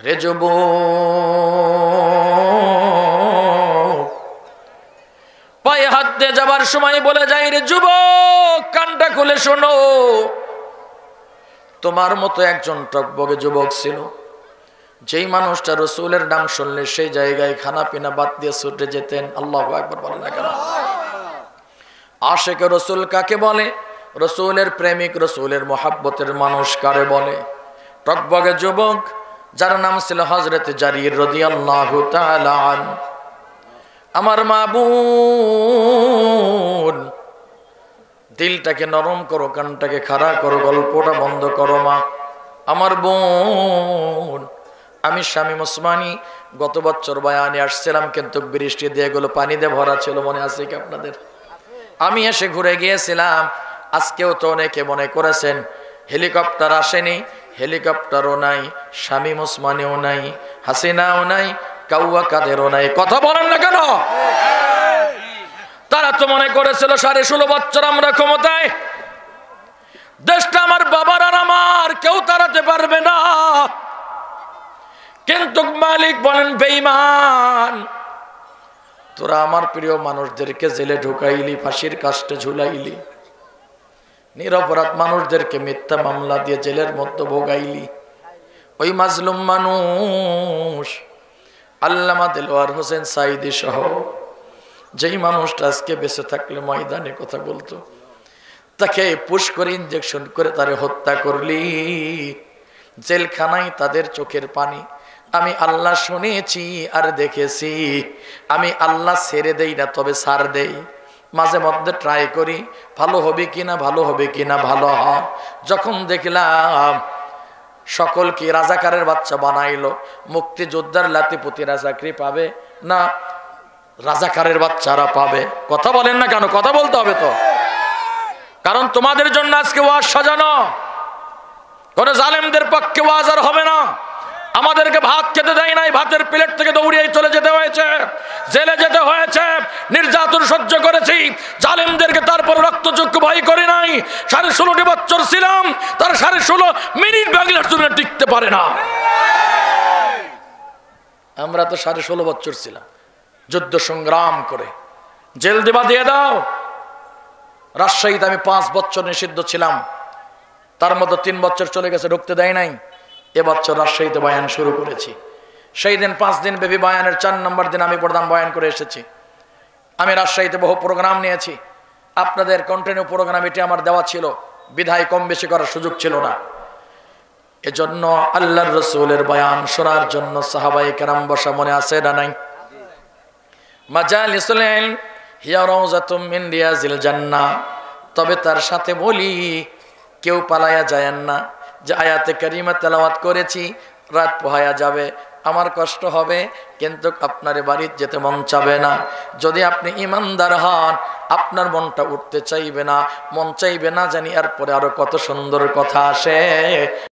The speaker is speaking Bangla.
রে যুবক, পায়ে হাত দিয়ে যাবার সময় বলে যাই, রে যুবক কানটা খুলে শোনো, তোমার মতো একজন টকবগে যুবক ছিল, যেই মানুষটা রসুলের নাম শুনলে সেই জায়গায় খানা পিনা বাদ দিয়ে ছুটে যেতেন। আল্লাহু আকবার বলেন না কেন? আশিকে রসুল কাকে বলে? রসুলের প্রেমিক, রসুলের মোহাব্বতের মানুষ কারে বলে? টকবগে যুবক যার নাম ছিল হযরত জারির রাদিয়াল্লাহু তাআলা আনহু। আমার মাবুদ, দিলটাকে নরম করো, কানটাকে খাড়া করো, গল্পটা বন্ধ করো মা। আমার বোন, আমি শামীম ওসমানী গত বছর বয়ানে আসছিলাম, কিন্তু বৃষ্টি দিয়ে এগুলো পানি দিয়ে ভরা ছিল, মনে আছে কি আপনাদের? আমি এসে ঘুরে গিয়েছিলাম। আজকেও তো অনেকে মনে করেছেন হেলিকপ্টার আসেনি, হেলিকপ্টারও নাই, শামীম ওসমানীও নাই, হাসিনাও নাই, কাউয়া কাদেরও নাই। কথা বলেন না কেন? তারা তো মনে করেছিল 16.5 বছর আমরা ক্ষমতায়, দেশটা আমার বাবার আর আমার, কেউ তাড়াতে পারবে না। কিন্তু মালিক বলেন, বেঈমান, তোরা আমার প্রিয় মানুষদেরকে জেলে ঢুকাইলি, ফাঁসির কাস্টে ঝুলাইলি, নিরপরাধ মানুষদেরকে মিথ্যা মামলা দিয়ে জেলের মধ্যে ভোগাইলি। ওই মাজলুম মানুষ আল্লামা দেলোয়ার হোসেন সাঈদী সহ যেই মানুষটা আজকে বেঁচে থাকলে ময়দানে কথা বলতো, তাকে পুশ করে ইনজেকশন করে তারে হত্যা করলি। জেলখানায় তাদের চোখের পানি আমি আল্লাহ শুনেছি আর দেখেছি। আমি আল্লাহ ছেড়ে দেই না, তবে ছাড় দেই। মাঝে মধ্যে ট্রাই করি ভালো হবে কিনা, ভালো হবে কিনা, ভালো হয়। যখন দেখলাম সকলকে রাজাকারের বাচ্চা বানাইলো, মুক্তিযোদ্ধার লাতিপুতিরা চাকরি পাবে না রাজাকারের বাচ্চারা পাবে? কথা বলেন না কেন? কথা বলতে হবে তো, কারণ তোমাদের জন্য আজকে ওয়াজ সাজানো। কোন জালেমদের পক্ষে ওয়াজ আর হবে না। আমাদেরকে ভাত খেতে দেয় নাই, ভাতের প্লেট থেকে দৌড়িয়ে চলে যেতে হয়েছে, জেলে যেতে হয়েছে, নির্যাতন সহ্য করেছি জালেমদেরকে, তারপর রক্তচক্ষু ভয় করে নাই। 16.5 বছর ছিলাম, তার 16.5 মিনিট বাংলার জন্য টিকতে পারে না। আমরা তো 16.5 বছর ছিলাম, যুদ্ধ সংগ্রাম করে। জেল দেবা দিয়ে দাও। রাজশাহীতে আমি 5 বছর নিষিদ্ধ ছিলাম, তার মধ্যে 3 বছর চলে গেছে, ঢুকতে দেয় নাই। এবছর রাজশাহীতে বয়ান শুরু করেছি। সেই দিন 5 দিন ব্যাপী বয়ানের 4 নম্বর দিন আমি প্রধান বয়ান করে এসেছি। আমি রাজশাহীতে বহু প্রোগ্রাম নিয়েছি, আপনাদের কন্টিনিউ প্রোগ্রাম এটি আমার দেওয়া ছিল, বিধায় কম বেশি করার সুযোগ ছিল না। এজন্য আল্লাহর রসুলের বয়ান শোনার জন্য সাহাবায়ে কেরাম বসা, মনে আছে না নাই? মাজালিসুল ইলম হিয়া রাউযাতুম মিন রিয়াজিল জান্নাহ। তবে তার সাথে বলি, কেউ পালায়া যায়েন না যে আয়াতে কারিমা তেলাওয়াত করেছি, রাত পোহায়া যাবে, আমার কষ্ট হবে, কিন্তু আপনার বাড়িতে যেতে মন চাবে না। যদি আপনি ইমানদার হন, আপনার মনটা উঠতে চাইবে না, মন চাইবে না জানি এরপরে আরো কত সুন্দর কথা আসে।